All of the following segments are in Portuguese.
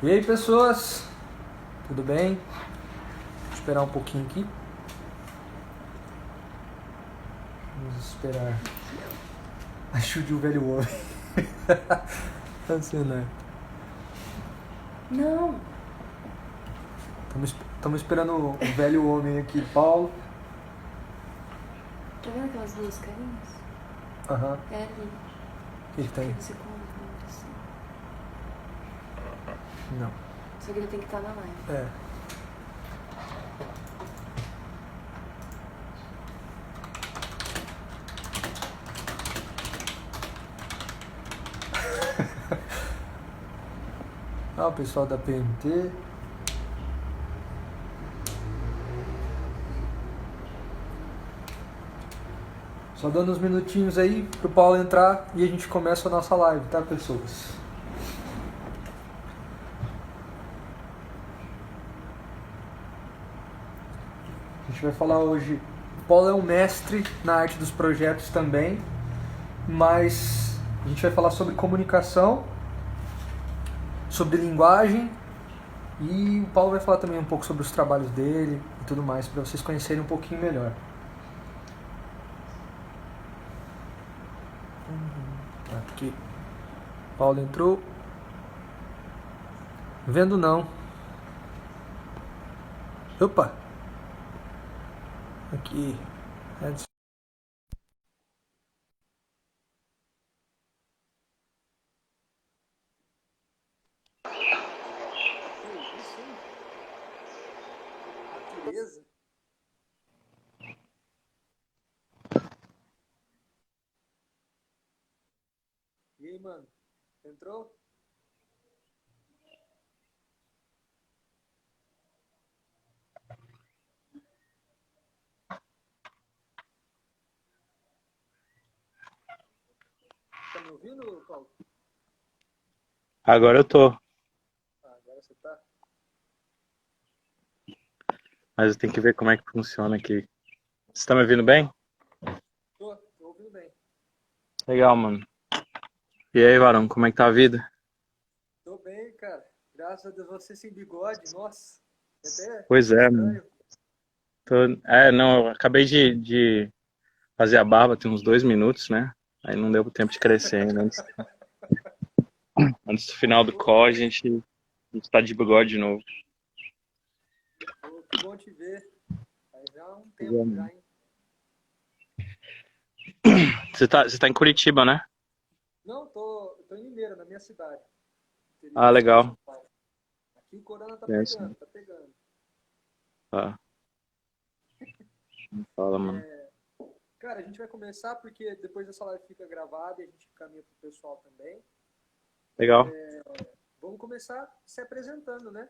E aí, pessoas? Tudo bem? Vou esperar um pouquinho aqui. Vamos esperar. Ajude o velho homem. Né? Não. Estamos esperando o velho homem aqui, Paulo. Tá vendo aquelas duas carinhas? Aham. É ali. O que tem? Você conta assim. Não. Só que ele tem que estar na live. É. Ah, o pessoal da PMT. Só dando uns minutinhos aí pro Paulo entrar e a gente começa a nossa live, tá, pessoas? A gente vai falar hoje. O Paulo é um mestre na arte dos projetos também, mas a gente vai falar sobre comunicação, sobre linguagem, e o Paulo vai falar também um pouco sobre os trabalhos dele e tudo mais, para vocês conhecerem um pouquinho melhor. Aqui. Paulo entrou. Vendo não. Opa! Aqui. Natureza. E aí, mano? Entrou? Tá me ouvindo, Paulo? Agora eu tô, Ah, agora você tá. mas eu tenho que ver como é que funciona aqui. Você tá me ouvindo bem? Tô ouvindo bem. Legal, mano. E aí, Varão, como é que tá a vida? Tô bem, cara. Graças a Deus, você sem bigode, nossa. É até Pois é, mano. estranho. Não, eu acabei de fazer a barba tem uns 2 minutos, né? Aí não deu tempo de crescer ainda. Antes do final do Pô, call, a gente tá de bigode de novo. pô, que bom te ver. Faz já um Pois é, tempo já, mano. hein? Você tá em Curitiba, né? Não, tô em Limeira, na minha cidade. Interior Ah, do estado de legal. São Paulo. Aqui o corona tá É, sim. pegando, tá pegando. Tá. Fala, mano. É, cara, a gente vai começar porque depois dessa live fica gravada e a gente caminha pro pessoal também. Legal. Vamos começar se apresentando, né?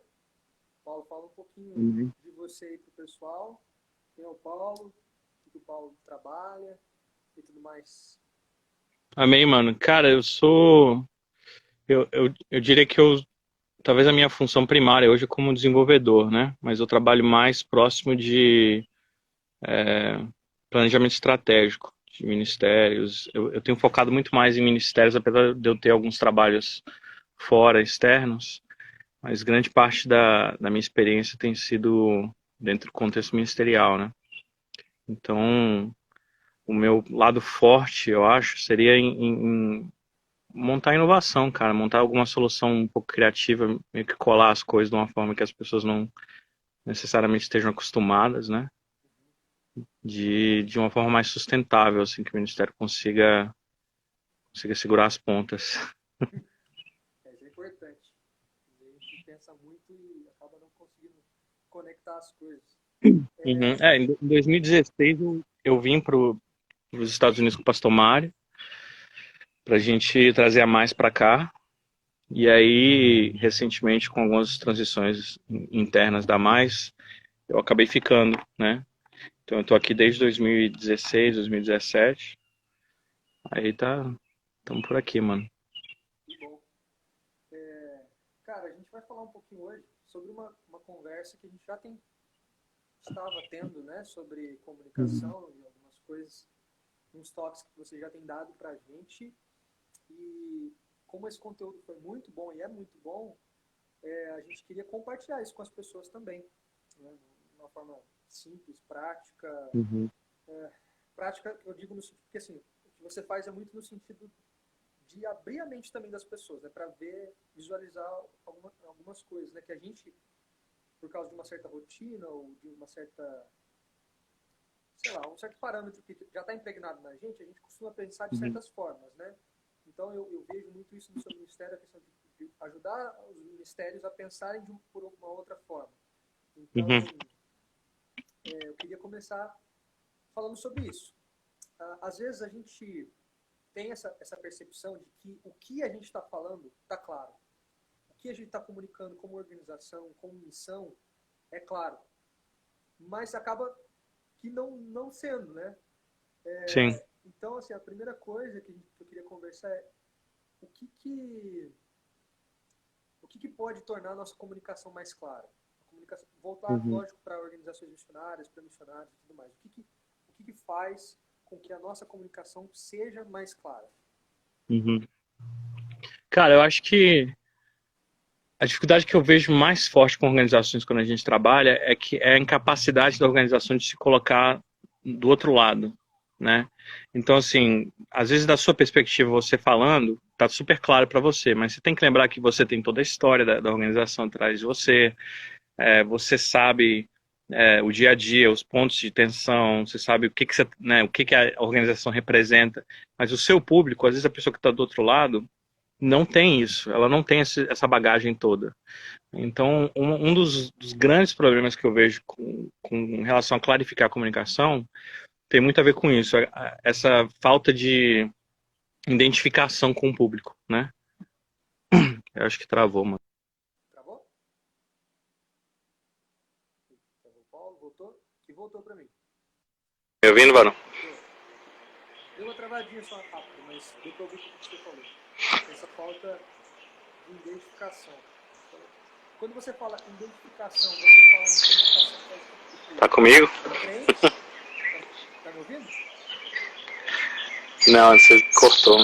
Paulo, fala um pouquinho Uhum. de você aí pro pessoal. Quem é o Paulo? O que o Paulo trabalha e tudo mais. Amém, mano. Cara, eu sou. Eu diria que talvez a minha função primária hoje é como desenvolvedor, né? Mas eu trabalho mais próximo de planejamento estratégico de ministérios. Eu tenho focado muito mais em ministérios, apesar de eu ter alguns trabalhos fora, externos, mas grande parte da minha experiência tem sido dentro do contexto ministerial, né? Então, o meu lado forte, eu acho, seria em montar inovação, cara, montar alguma solução um pouco criativa, meio que colar as coisas de uma forma que as pessoas não necessariamente estejam acostumadas, né? De uma forma mais sustentável, assim, que o Ministério consiga segurar as pontas. Isso é importante. A gente pensa muito e acaba não conseguindo conectar as coisas. Uhum. Em 2016 eu vim para os Estados Unidos com o Pastor Mário, para a gente trazer a Mais para cá. E aí, recentemente, com algumas transições internas da Mais, eu acabei ficando, né? Então eu tô aqui desde 2016, 2017. Aí estamos por aqui, mano. Que bom. Cara, a gente vai falar um pouquinho hoje sobre uma conversa que a gente estava tendo, né? Sobre Uhum. comunicação e algumas coisas, uns toques que você já tem dado pra gente. E como esse conteúdo foi muito bom e é muito bom, a gente queria compartilhar isso com as pessoas também, né? De uma forma simples, prática. Uhum. Prática, eu digo no sentido que assim, o que você faz é muito no sentido de abrir a mente também das pessoas, né? Para ver, visualizar algumas coisas, né? Que a gente, por causa de uma certa rotina ou de uma certa, sei lá, um certo parâmetro que já está impregnado na gente costuma pensar de Uhum. certas formas, né? Então eu vejo muito isso no seu ministério, a questão de ajudar os ministérios a pensarem por uma outra forma. Então, Uhum. eu queria começar falando sobre isso. Às vezes a gente tem essa percepção de que o que a gente está falando está claro. O que a gente está comunicando como organização, como missão, é claro. Mas acaba que não sendo, né? Sim. Então, assim, a primeira coisa que eu queria conversar é o que pode tornar a nossa comunicação mais clara. A comunicação, voltar, Uhum. lógico, para organizações missionárias, para missionários e tudo mais. O que faz com que a nossa comunicação seja mais clara? Uhum. Cara, eu acho que a dificuldade que eu vejo mais forte com organizações quando a gente trabalha é que é a incapacidade da organização de se colocar do outro lado, né? Então, assim, às vezes da sua perspectiva, você falando, tá super claro para você, mas você tem que lembrar que você tem toda a história da organização atrás de você, você sabe o dia a dia, os pontos de tensão, você sabe você, né, o que a organização representa, mas o seu público, às vezes a pessoa que está do outro lado, não tem isso, ela não tem essa bagagem toda. Então, um dos grandes problemas que eu vejo com relação a clarificar a comunicação tem muito a ver com isso, essa falta de identificação com o público, né? Eu acho que travou, mano. Travou? Travou, Paulo? Voltou? Que voltou para mim. Me ouvindo, Varão? Deu uma travadinha só rápido, mas deu para ouvir o que você falou. Essa falta de identificação. Quando você fala identificação, você fala em identificação Tá comigo? crentes? Tá me ouvindo? Não, você cortou.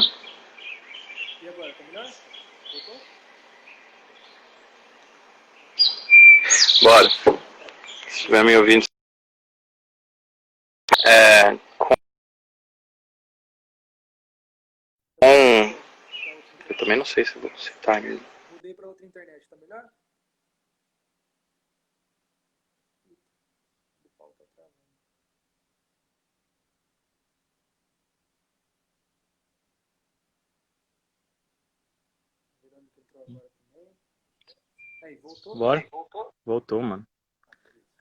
E agora, tá melhor? Voltou? Bora. Se estiver me ouvindo. Eu também não sei se tá mesmo. Mudei para outra internet, tá melhor? O Paulo tá travando. Verônica entrou agora também. Aí, voltou? Bora? Voltou, mano.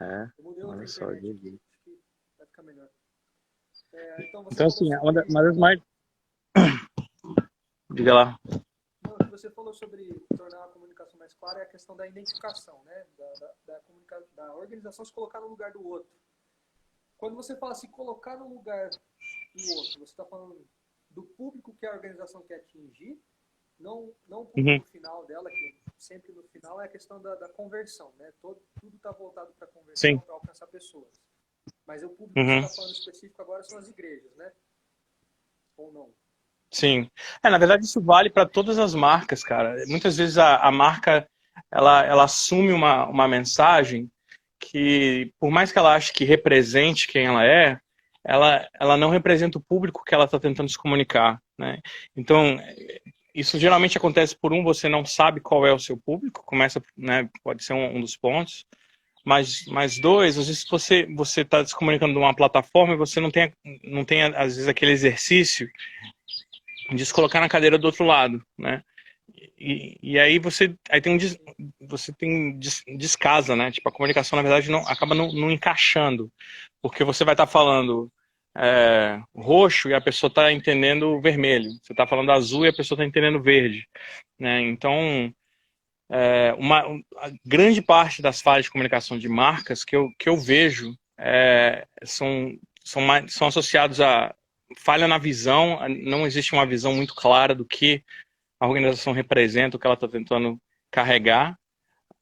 Eu mudei outra Olha só, internet. GG. Acho que vai ficar melhor. Então você Então, falou assim, sobre... uma das mais. Diga lá. Não, o que você falou sobre tornar a comunicação mais clara é a questão da identificação, né? Da organização se colocar no lugar do outro. Quando você fala se colocar no lugar do outro, você está falando do público que a organização quer atingir, não o público final dela, que sempre no final é a questão da conversão, né? Tudo está voltado para a conversão, para alcançar pessoas. Mas o público que você está falando específico agora são as igrejas, né? Ou não? Sim. Na verdade, isso vale para todas as marcas, cara. Muitas vezes a marca ela assume uma mensagem que, por mais que ela ache que represente quem ela não representa o público que ela está tentando se comunicar, né? Então, isso geralmente acontece por você não sabe qual é o seu público, começa, né, pode ser um dos pontos. Mas dois, às vezes você está se comunicando numa plataforma e você não tem, às vezes, aquele exercício de se colocar na cadeira do outro lado, né? E aí você descasa, né? Tipo, a comunicação, na verdade, acaba não encaixando, porque você vai estar falando roxo e a pessoa está entendendo vermelho. Você está falando azul e a pessoa está entendendo verde, né? Então, a grande parte das falhas de comunicação de marcas que eu vejo são associados a falha na visão, não existe uma visão muito clara do que a organização representa, o que ela está tentando carregar,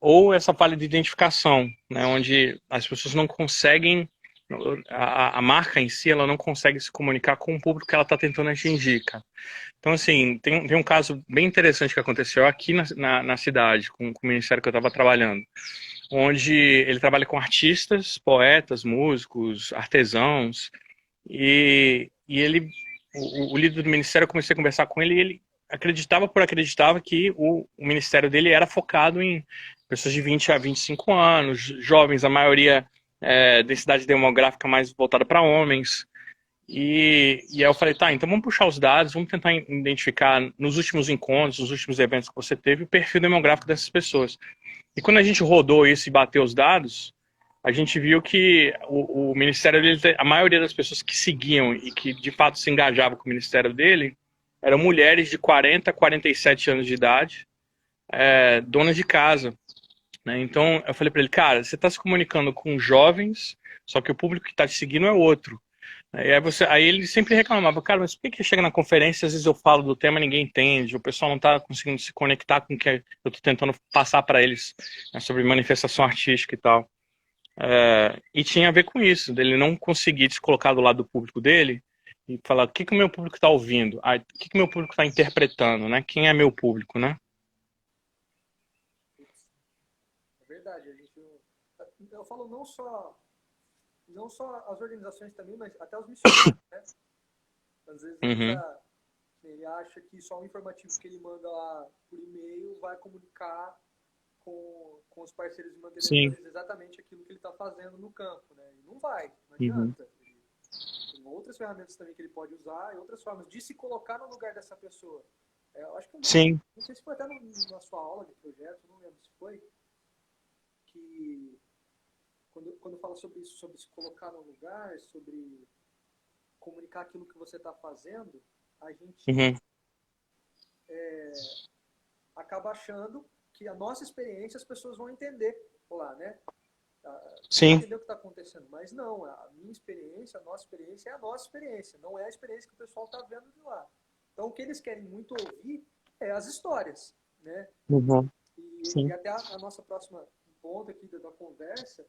ou essa falha de identificação, né, onde as pessoas não conseguem a marca em si, ela não consegue se comunicar com o público que ela está tentando atingir, cara. Então, assim, tem um caso bem interessante que aconteceu aqui na cidade, com o ministério que eu estava trabalhando, onde ele trabalha com artistas, poetas, músicos, artesãos, e ele, o líder do ministério, eu comecei a conversar com ele, e ele acreditava que o ministério dele era focado em pessoas de 20 a 25 anos, jovens, a maioria densidade demográfica mais voltada para homens. E aí eu falei, tá, então vamos puxar os dados, vamos tentar identificar nos últimos encontros, nos últimos eventos que você teve, o perfil demográfico dessas pessoas. E quando a gente rodou isso e bateu os dados, a gente viu que o ministério dele, a maioria das pessoas que seguiam e que de fato se engajavam com o ministério dele, eram mulheres de 40 a 47 anos de idade, donas de casa. Né? Então eu falei para ele, cara, você está se comunicando com jovens, só que o público que está te seguindo é outro. Aí ele sempre reclamava, cara, mas por que chega na conferência, às vezes eu falo do tema e ninguém entende, o pessoal não está conseguindo se conectar com o que eu estou tentando passar para eles, né, sobre manifestação artística e tal. E tinha a ver com isso, dele não conseguir se colocar do lado do público dele e falar, o que o meu público está ouvindo? O que o meu público está interpretando? Né? Quem é meu público, né? É verdade, eu falo não só as organizações também, mas até os missionários, né? Às vezes ele acha que só o informativo que ele manda lá por e-mail vai comunicar com os parceiros de mantenimento exatamente aquilo que ele está fazendo no campo, né? E não vai, não adianta. Tem outras ferramentas também que ele pode usar e outras formas de se colocar no lugar dessa pessoa. Eu acho que não sei se foi até na sua aula de projeto, não lembro se foi, que quando fala sobre isso, sobre se colocar no lugar, sobre comunicar aquilo que você está fazendo, a gente acaba achando que a nossa experiência as pessoas vão entender lá, né? Entender o que está acontecendo. Mas não, a minha experiência, a nossa experiência é a nossa experiência, não é a experiência que o pessoal está vendo de lá. Então o que eles querem muito ouvir é as histórias, né? E até a nossa próxima ponto aqui da conversa,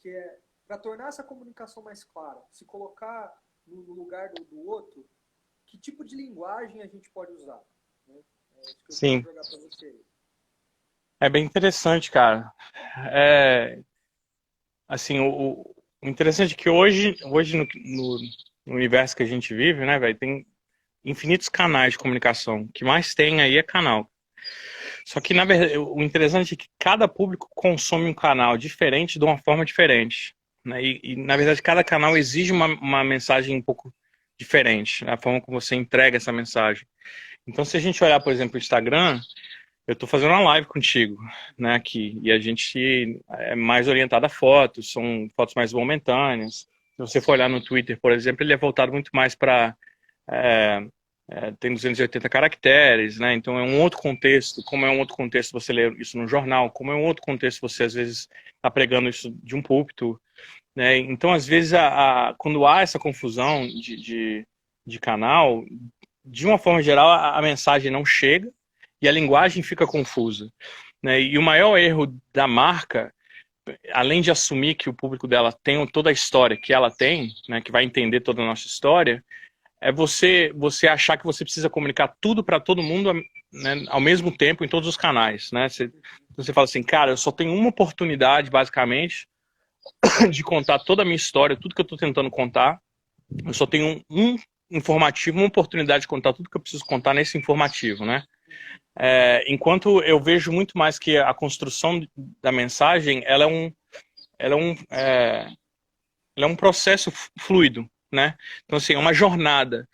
que é para tornar essa comunicação mais clara, se colocar no lugar do outro, que tipo de linguagem a gente pode usar, né? É isso que eu quero jogar para você. É bem interessante, cara. Assim, o interessante é que hoje no universo que a gente vive, né, velho, tem infinitos canais de comunicação. O que mais tem aí é canal. Só que, na verdade, o interessante é que cada público consome um canal diferente de uma forma diferente. Né? E na verdade, cada canal exige uma mensagem um pouco diferente, né? A forma como você entrega essa mensagem. Então, se a gente olhar, por exemplo, o Instagram, eu estou fazendo uma live contigo, né, aqui, e a gente é mais orientado a fotos, são fotos mais momentâneas. Se você for olhar no Twitter, por exemplo, ele é voltado muito mais para... tem 280 caracteres, né? Então é um outro contexto. Como é um outro contexto você ler isso no jornal, como é um outro contexto você às vezes está pregando isso de um púlpito, né? Então às vezes quando há essa confusão de canal, de uma forma geral a mensagem não chega e a linguagem fica confusa, né? E o maior erro da marca, além de assumir que o público dela tem toda a história que ela tem, né, que vai entender toda a nossa história, é você achar que você precisa comunicar tudo para todo mundo, né, ao mesmo tempo em todos os canais, né? Você fala assim, cara, eu só tenho uma oportunidade, basicamente, de contar toda a minha história, tudo que eu estou tentando contar. Eu só tenho um informativo, uma oportunidade de contar tudo que eu preciso contar nesse informativo, né? Enquanto eu vejo muito mais que a construção da mensagem, ela é um processo fluido. Né? Então, assim, é uma jornada.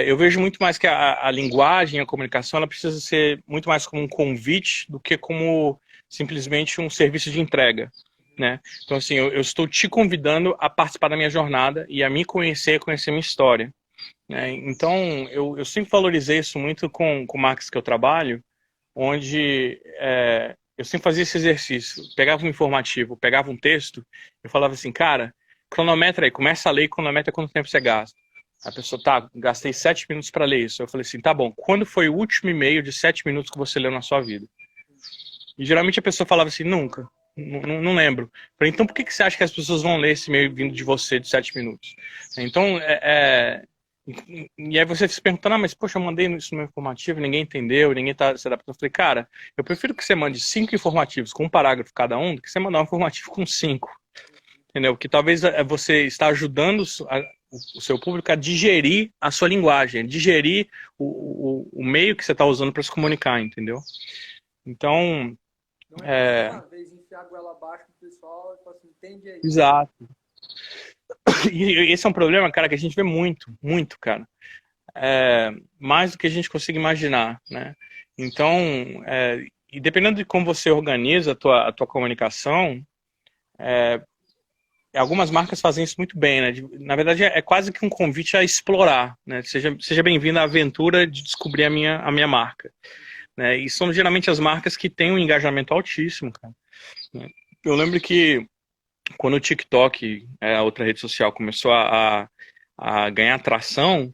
Eu vejo muito mais que a linguagem, a comunicação, ela precisa ser muito mais como um convite do que como simplesmente um serviço de entrega, né? Então, assim, eu estou te convidando a participar da minha jornada e a me conhecer minha história, né? Então, eu sempre valorizei isso muito com marcas que eu trabalho, onde eu sempre fazia esse exercício. Pegava um informativo, pegava um texto, eu falava assim, cara, cronometra aí, começa a ler e cronometra quanto tempo você gasta. A pessoa, gastei 7 minutos para ler isso. Eu falei assim, tá bom, quando foi o último e-mail de 7 minutos que você leu na sua vida? E geralmente a pessoa falava assim, nunca. Não lembro. Falei, então por que você acha que as pessoas vão ler esse e-mail vindo de você de 7 minutos? Então, e aí você se perguntando, mas poxa, eu mandei isso no meu informativo, ninguém entendeu, ninguém tá se adaptando. Eu falei, cara, eu prefiro que você mande 5 informativos com um parágrafo cada um, do que você mandar um informativo com 5. Entendeu? Que talvez você está ajudando o seu público a digerir a sua linguagem, digerir o meio que você está usando para se comunicar, entendeu? Então, Não é uma vez enfiar a goela abaixo do pessoal e falar assim, entende aí. exato. E esse é um problema, cara, que a gente vê muito, muito, cara. Mais do que a gente consiga imaginar, né? Então, e dependendo de como você organiza a tua comunicação, algumas marcas fazem isso muito bem, né? Na verdade, é quase que um convite a explorar, né? Seja bem-vindo à aventura de descobrir a minha marca, né? E são geralmente as marcas que têm um engajamento altíssimo, cara. Eu lembro que quando o TikTok, a outra rede social, começou a ganhar atração,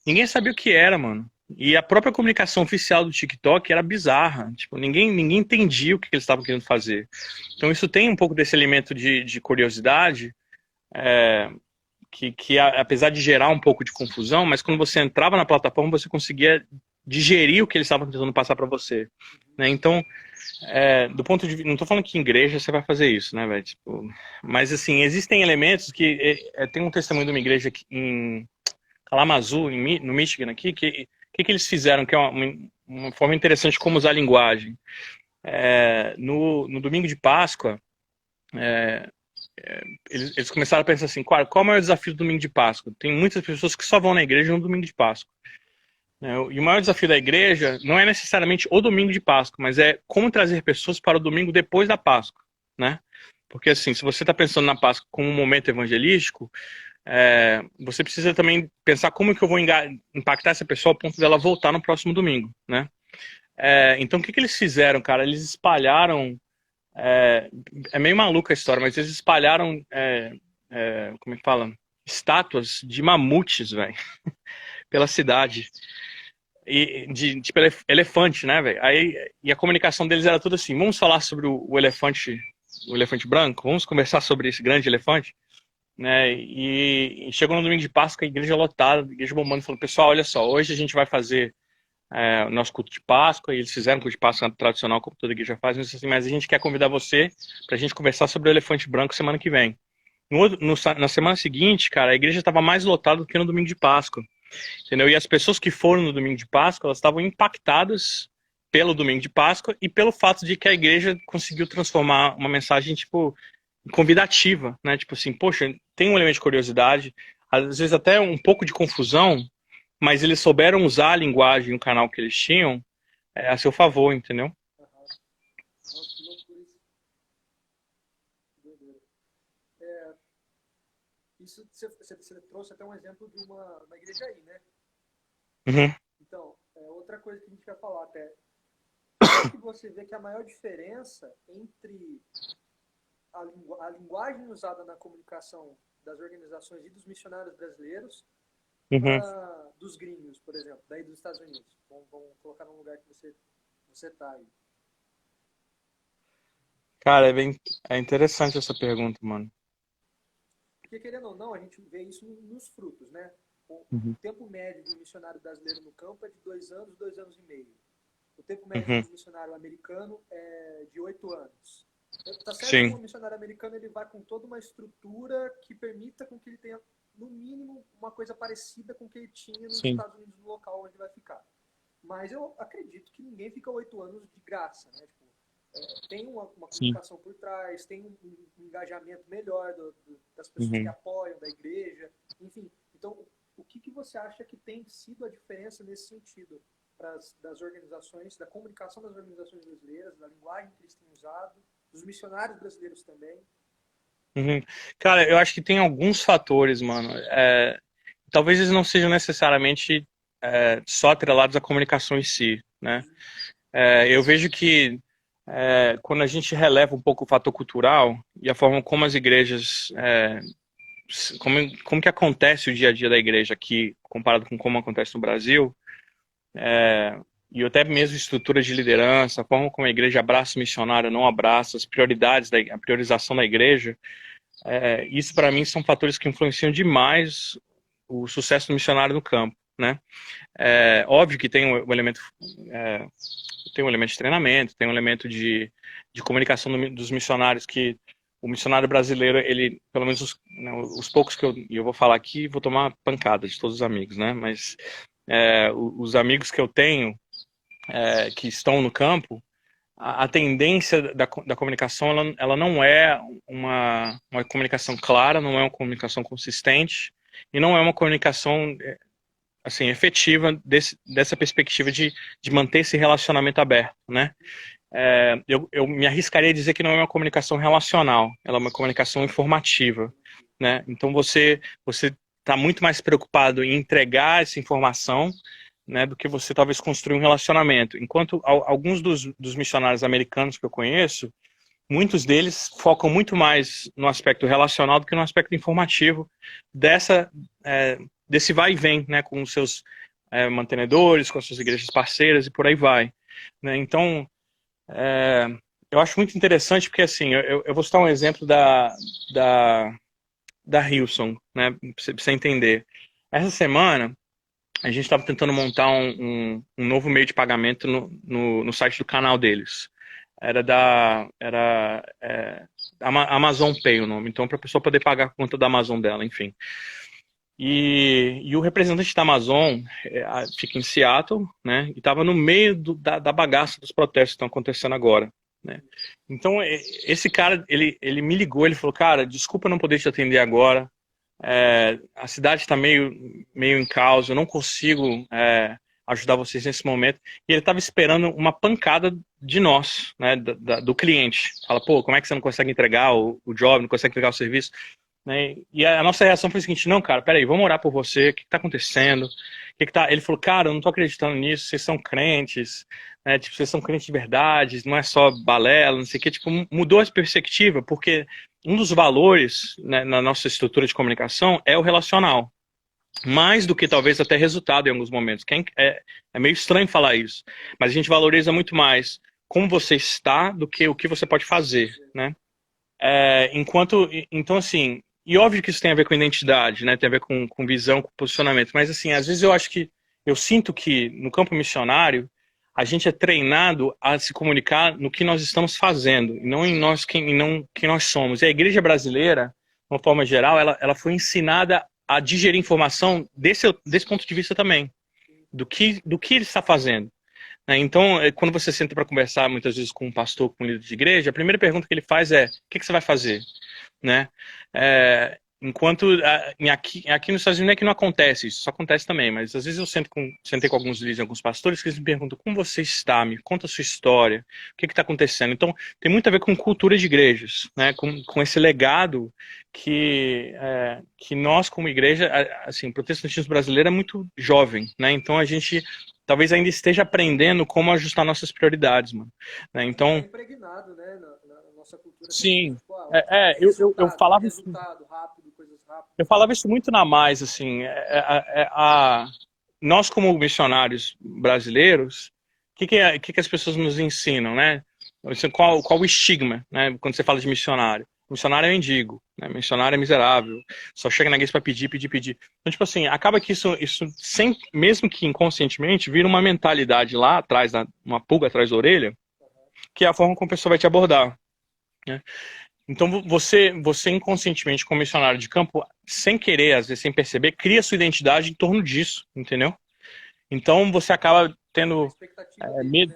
ninguém sabia o que era, mano. E a própria comunicação oficial do TikTok era bizarra. Tipo, ninguém entendia o que eles estavam querendo fazer. Então isso tem um pouco desse elemento de curiosidade, que apesar de gerar um pouco de confusão, mas quando você entrava na plataforma, você conseguia digerir o que eles estavam tentando passar para você. Né? Então, do ponto de vista, não estou falando que em igreja você vai fazer isso, né, velho? Tipo, mas assim, existem elementos que tem um testemunho de uma igreja aqui em Kalamazoo, no Michigan aqui, que eles fizeram, que é uma forma interessante de como usar a linguagem. No domingo de Páscoa, eles começaram a pensar assim, qual é o maior desafio do domingo de Páscoa? Tem muitas pessoas que só vão na igreja no domingo de Páscoa. E o maior desafio da igreja não é necessariamente o domingo de Páscoa, mas é como trazer pessoas para o domingo depois da Páscoa, né? Porque assim, se você está pensando na Páscoa como um momento evangelístico, você precisa também pensar como que eu vou impactar essa pessoa ao ponto dela voltar no próximo domingo, né? Então o que eles fizeram, cara? Eles espalharam, é meio maluca a história, mas eles espalharam, como é que fala? Estátuas de mamutes, velho, pela cidade. E tipo elefante, né, velho? E a comunicação deles era tudo assim: vamos falar sobre o elefante branco, vamos conversar sobre esse grande elefante, né? E chegou no domingo de Páscoa, a igreja lotada, a igreja bombando, falou: pessoal, olha só, hoje a gente vai fazer o nosso culto de Páscoa, e eles fizeram o culto de Páscoa tradicional, como toda igreja faz, mas a gente quer convidar você pra gente conversar sobre o elefante branco semana que vem. Na semana seguinte, cara, a igreja estava mais lotada do que no domingo de Páscoa. Entendeu? E as pessoas que foram no domingo de Páscoa, elas estavam impactadas pelo domingo de Páscoa e pelo fato de que a igreja conseguiu transformar uma mensagem, tipo, convidativa, né? Tipo assim, poxa, tem um elemento de curiosidade, às vezes até um pouco de confusão, mas eles souberam usar a linguagem, o canal que eles tinham, a seu favor, entendeu? Isso você trouxe até um exemplo de uma igreja aí, né? Uhum. Então, outra coisa que a gente vai falar até. É que você vê que a maior diferença entre a linguagem usada na comunicação das organizações e dos missionários brasileiros dos gringos, por exemplo, daí dos Estados Unidos. Vamos colocar num lugar que você está aí. Cara, é interessante essa pergunta, mano. Porque, querendo ou não, a gente vê isso nos frutos, né? O tempo médio de um missionário brasileiro no campo é de 2 anos, 2 anos e meio. O tempo médio de um missionário americano é de 8 anos. Tá certo que o missionário americano ele vai com toda uma estrutura que permita com que ele tenha, no mínimo, uma coisa parecida com o que ele tinha nos Estados Unidos, no local onde vai ficar. Mas eu acredito que ninguém fica 8 anos de graça, né? Tipo, tem uma comunicação por trás, tem um engajamento melhor das pessoas que apoiam, da igreja, enfim. Então, o que você acha que tem sido a diferença nesse sentido das organizações, da comunicação das organizações brasileiras, da linguagem que eles têm usado, dos missionários brasileiros também? Cara, eu acho que tem alguns fatores, mano. Talvez eles não sejam necessariamente só atrelados à comunicação em si, né? Eu vejo que quando a gente releva um pouco o fator cultural e a forma como as igrejas, como que acontece o dia a dia da igreja aqui, comparado com como acontece no Brasil, e até mesmo estrutura de liderança, a forma como a igreja abraça o missionário, não abraça, as prioridades, a priorização da igreja, isso para mim são fatores que influenciam demais o sucesso do missionário no campo, né? Óbvio que tem um elemento, tem um elemento de treinamento, tem um elemento de comunicação dos missionários, que o missionário brasileiro, ele, pelo menos os poucos que eu vou falar aqui, vou tomar pancada de todos os amigos, né? Mas os amigos que eu tenho, que estão no campo, a tendência da comunicação, ela não é uma comunicação clara, não é uma comunicação consistente, e não é uma comunicação assim, efetiva dessa perspectiva de manter esse relacionamento aberto, né? Eu me arriscaria a dizer que não é uma comunicação relacional, ela é uma comunicação informativa, né? Então você está muito mais preocupado em entregar essa informação, né, do que você talvez construir um relacionamento. Enquanto alguns dos missionários americanos que eu conheço, muitos deles focam muito mais no aspecto relacional do que no aspecto informativo desse vai e vem, né, com os seus mantenedores, com as suas igrejas parceiras e por aí vai, né? Então, eu acho muito interessante porque, assim, eu vou citar um exemplo da Hillsong, né, pra você entender. Essa semana, a gente estava tentando montar um novo meio de pagamento no site do canal deles. Era Amazon Pay o nome, então para a pessoa poder pagar a conta da Amazon dela, enfim. E o representante da Amazon fica em Seattle, né? E estava no meio da bagaça dos protestos que estão acontecendo agora, né? Então esse cara, ele me ligou, ele falou, cara, desculpa não poder te atender agora. A cidade está meio em caos, eu não consigo ajudar vocês nesse momento. E ele estava esperando uma pancada de nós, né, do cliente. Fala, pô, como é que você não consegue entregar o job, não consegue entregar o serviço? Né? E a nossa reação foi a seguinte, não, cara, peraí, vamos orar por você, o que está acontecendo? Ele falou, cara, eu não estou acreditando nisso, vocês são crentes, né? Tipo, vocês são crentes de verdade, não é só balela, não sei o que, tipo, mudou a perspectiva, porque um dos valores, né, na nossa estrutura de comunicação é o relacional. Mais do que talvez até resultado em alguns momentos. É meio estranho falar isso, mas a gente valoriza muito mais como você está do que o que você pode fazer, né? Então, assim, e óbvio que isso tem a ver com identidade, né? Tem a ver com visão, com posicionamento, mas assim, às vezes eu sinto que no campo missionário a gente é treinado a se comunicar no que nós estamos fazendo, e não em nós, quem nós somos. E a igreja brasileira, de uma forma geral, ela foi ensinada a digerir informação desse ponto de vista também, do que ele está fazendo, né? Então, quando você senta para conversar muitas vezes com um pastor, com um líder de igreja, a primeira pergunta que ele faz é, o que você vai fazer? Né? Enquanto aqui nos Estados Unidos é que não acontece isso acontece também, mas às vezes eu sentei com alguns líderes, alguns pastores, que eles me perguntam, como você está? Me conta a sua história, o que está acontecendo? Então, tem muito a ver com cultura de igrejas, né? Com esse legado que nós, como igreja, assim, o protestantismo brasileiro é muito jovem, né? Então a gente talvez ainda esteja aprendendo como ajustar nossas prioridades, mano. Né? Então, impregnado, né, na nossa cultura. Sim, eu falava isso. Rápido, coisas rápidas. Eu falava isso muito na Mais, assim, nós como missionários brasileiros, o que as pessoas nos ensinam, né? Qual o estigma, né? Quando você fala de missionário? Missionário é mendigo, né? Missionário é miserável, só chega na igreja para pedir. Então, tipo assim, acaba que isso mesmo que inconscientemente, vira uma mentalidade lá atrás, uma pulga atrás da orelha, que é a forma como a pessoa vai te abordar, né? Então você inconscientemente, como missionário de campo, sem querer, às vezes sem perceber, cria sua identidade em torno disso, entendeu? Então você acaba tendo medo.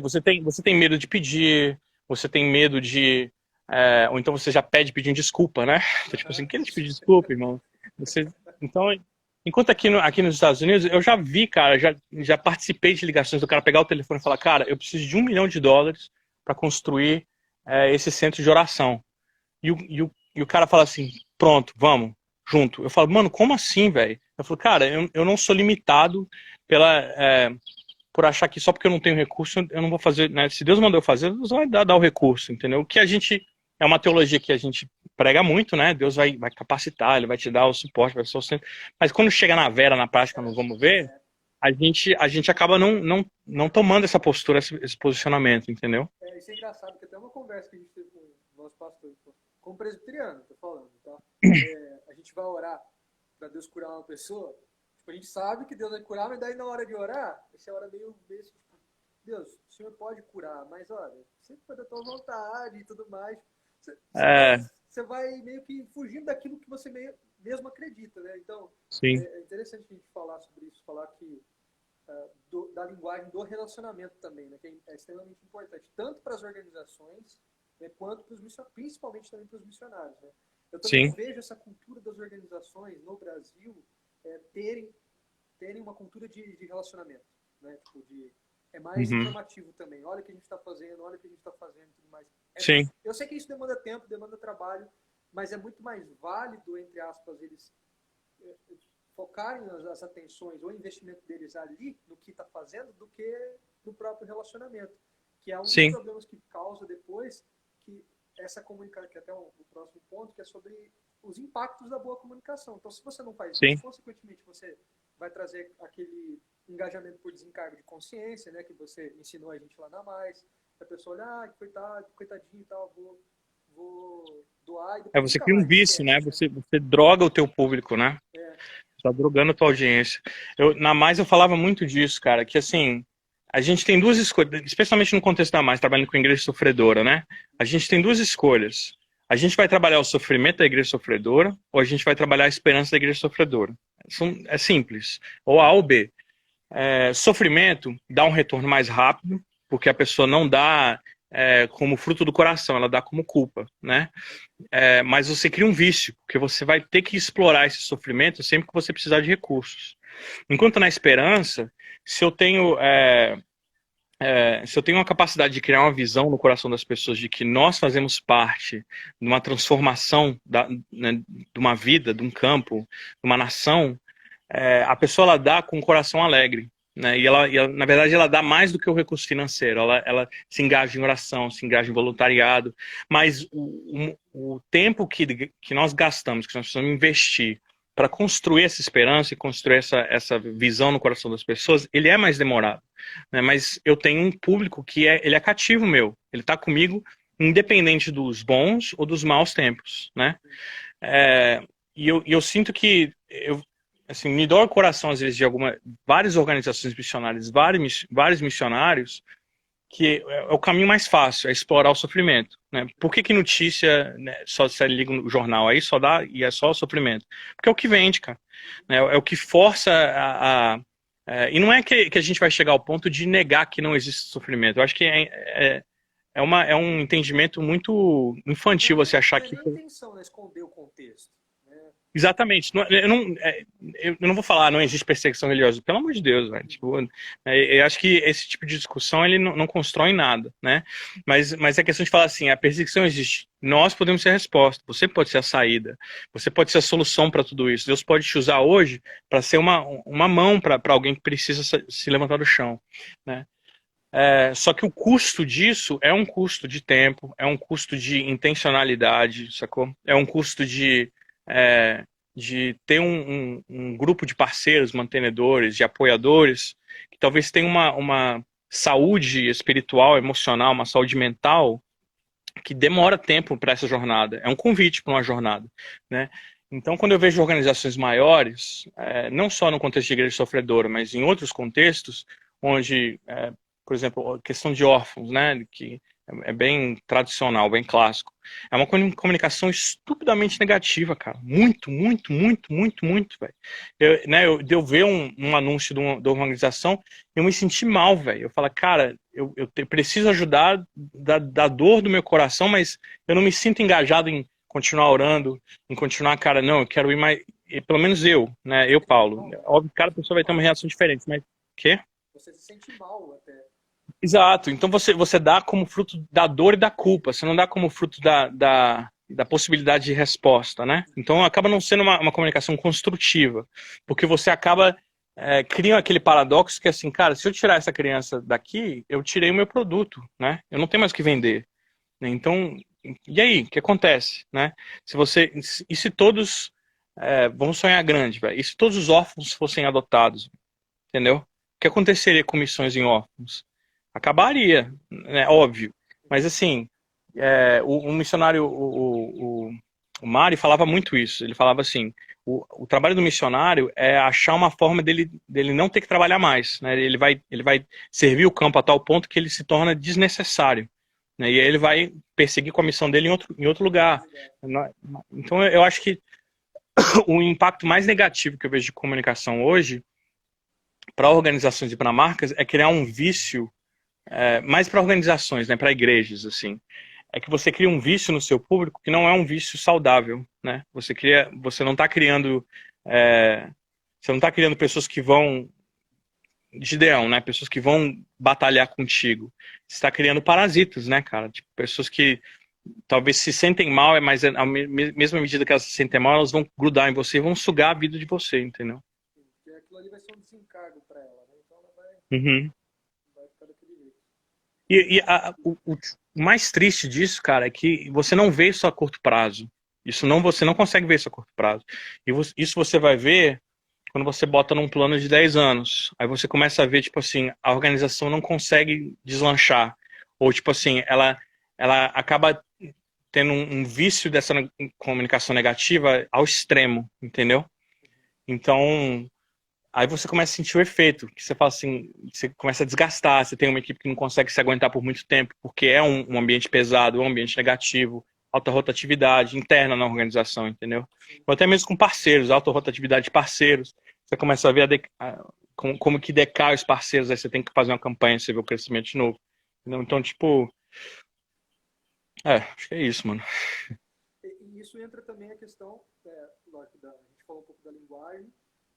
Você tem medo de pedir, você tem medo de... ou então você já pedindo desculpa, né? Então, tipo assim, quem te pedir desculpa, irmão? Então, enquanto aqui nos Estados Unidos, eu já vi, cara, já participei de ligações do cara pegar o telefone e falar, cara, eu preciso de $1 milhão para construir esse centro de oração. E o cara fala assim, pronto, vamos, junto. Eu falo, mano, como assim, velho? Eu falo, cara, eu não sou limitado por achar que só porque eu não tenho recurso, eu não vou fazer, né? Se Deus mandou eu fazer, Deus vai dar o recurso, entendeu? Que é uma teologia que a gente prega muito, né? Deus vai capacitar, Ele vai te dar o suporte, vai ser o centro. Mas quando chega na prática, nós vamos ver, a gente acaba não tomando essa postura, esse posicionamento, entendeu? Isso é engraçado, porque até uma conversa que a gente teve com o nosso pastor, como presbiteriano, tô falando, tá? A gente vai orar para Deus curar uma pessoa, tipo, a gente sabe que Deus vai curar, mas daí na hora de orar, você ora meio assim, tipo, Deus, o Senhor pode curar, mas olha, sempre foi da tua vontade e tudo mais. É, Você vai meio que fugindo daquilo que você mesmo acredita, né? Então, sim, é interessante a gente falar sobre isso, falar que da linguagem do relacionamento também, né? Que é extremamente importante, tanto para as organizações, né, quanto para os missionários, principalmente também para os missionários, né? Eu também sim, não vejo essa cultura das organizações no Brasil terem uma cultura de relacionamento, né? Tipo, é mais uhum, informativo também. Olha o que a gente está fazendo, olha o que a gente está fazendo e tudo mais. sim, Eu sei que isso demanda tempo, demanda trabalho, mas é muito mais válido, entre aspas, eles focarem as atenções ou o investimento deles ali no que está fazendo do que no próprio relacionamento, que é um dos sim, problemas que causa depois que essa comunicação, que é até o próximo ponto, que é sobre os impactos da boa comunicação. Então, se você não faz sim. isso, consequentemente, você vai trazer aquele engajamento por desencargo de consciência, né, que você ensinou a gente lá na Mais, a pessoa olha, coitado, coitadinho e tal, vou doar e depois Você nunca cria um mais vício, né? esquece, né? Você droga o teu público, né? É, Tá drogando a tua audiência. Na Mais eu falava muito disso, cara, que assim, a gente tem duas escolhas, especialmente no contexto da Mais, trabalhando com igreja sofredora, né? A gente tem duas escolhas. A gente vai trabalhar o sofrimento da igreja sofredora, ou a gente vai trabalhar a esperança da igreja sofredora. É simples. Ou A ou B. Sofrimento dá um retorno mais rápido, porque a pessoa não dá como fruto do coração, ela dá como culpa, né? Mas você cria um vício, porque você vai ter que explorar esse sofrimento sempre que você precisar de recursos. Enquanto na esperança, se eu tenho, se eu tenho uma capacidade de criar uma visão no coração das pessoas de que nós fazemos parte de uma transformação né, de uma vida, de um campo, de uma nação, a pessoa ela dá com o coração alegre. Né? Na verdade, ela dá mais do que o recurso financeiro. Ela se engaja em oração, se engaja em voluntariado. Mas o tempo que nós gastamos, que nós precisamos investir para construir essa esperança e construir essa visão no coração das pessoas, ele é mais demorado. Né? Mas eu tenho um público que ele é cativo meu. Ele está comigo independente dos bons ou dos maus tempos. Né? E eu sinto que assim, me dói o coração às vezes de várias organizações missionárias, vários missionários, que é o caminho mais fácil, é explorar o sofrimento. Né? Por que notícia, né, só você liga no jornal aí, só dá e é só o sofrimento? Porque é o que vende, cara. Né? É o que força e não é que a gente vai chegar ao ponto de negar que não existe sofrimento. Eu acho que é um entendimento muito infantil você achar não é que... nem intenção, né, esconder o contexto. Né? Exatamente. Eu não vou falar, não existe perseguição religiosa. Pelo amor de Deus, velho. Tipo, eu acho que esse tipo de discussão ele não constrói nada, né? Mas é questão de falar assim, a perseguição existe. Nós podemos ser a resposta. Você pode ser a saída. Você pode ser a solução para tudo isso. Deus pode te usar hoje para ser uma mão para alguém que precisa se levantar do chão, né? Só que o custo disso é um custo de tempo, é um custo de intencionalidade, sacou? É um custo de ter um grupo de parceiros, mantenedores, de apoiadores, que talvez tenham uma saúde espiritual, emocional, uma saúde mental, que demora tempo para essa jornada. É um convite para uma jornada, né? Então, quando eu vejo organizações maiores, não só no contexto de igreja sofredora, mas em outros contextos, onde, por exemplo, a questão de órfãos, né, que é bem tradicional, bem clássico. É uma comunicação estupidamente negativa, cara. Muito, muito, muito, muito, muito, velho. Eu ver um anúncio de uma organização, eu me senti mal, velho. Eu falo, cara, eu preciso ajudar da dor do meu coração, mas eu não me sinto engajado em continuar orando, em continuar, cara, não, eu quero ir mais... Pelo menos eu, né, eu, Paulo. Óbvio que cada pessoa vai ter uma reação diferente, mas... Quê? Você se sente mal até. Exato. Então você dá como fruto da dor e da culpa. Você não dá como fruto da possibilidade de resposta, né? Então acaba não sendo uma comunicação construtiva. Porque você acaba criando aquele paradoxo que é assim, cara, se eu tirar essa criança daqui, eu tirei o meu produto, né? Eu não tenho mais o que vender. Né? Então, e aí? O que acontece? Né? E se todos vamos sonhar grande, velho? E se todos os órfãos fossem adotados? Entendeu? que aconteceria com missões em órfãos? Acabaria, né? Óbvio. Mas assim, o missionário, o Mário falava muito isso. Ele falava assim, o trabalho do missionário é achar uma forma dele não ter que trabalhar mais, né? Ele vai servir o campo a tal ponto que ele se torna desnecessário, né? E aí ele vai perseguir com a missão dele em outro lugar. Então eu acho que o impacto mais negativo que eu vejo de comunicação hoje para organizações e para marcas é criar um vício, mais para organizações, né, para igrejas, assim, é que você cria um vício no seu público que não é um vício saudável, né? Você não está criando, você não está criando pessoas que vão Gideão, né? Pessoas que vão batalhar contigo. Você está criando parasitas, né, cara? Tipo, pessoas que talvez se sentem mal, mas à mesma medida que elas se sentem mal, elas vão grudar em você e vão sugar a vida de você, entendeu? Porque aquilo ali vai ser um desencargo para ela, né? Então ela vai ficar daquele jeito. O mais triste disso, cara, é que você não vê isso a curto prazo. Você não consegue ver isso a curto prazo. Isso você vai ver quando você bota num plano de 10 anos. Aí você começa a ver, tipo assim, a organização não consegue deslanchar. Ou, tipo assim, ela acaba tendo um vício dessa comunicação negativa ao extremo, entendeu? Então, aí você começa a sentir o efeito, que você fala assim, você começa a desgastar, você tem uma equipe que não consegue se aguentar por muito tempo, porque é um ambiente pesado, um ambiente negativo, alta rotatividade interna na organização, entendeu? Ou até mesmo com parceiros, alta rotatividade de parceiros, você começa a ver como que decai os parceiros, aí você tem que fazer uma campanha, você vê o crescimento de novo. Entendeu? Então, tipo, acho que é isso, mano. E isso entra também a questão, lógico, a gente falou um pouco da linguagem,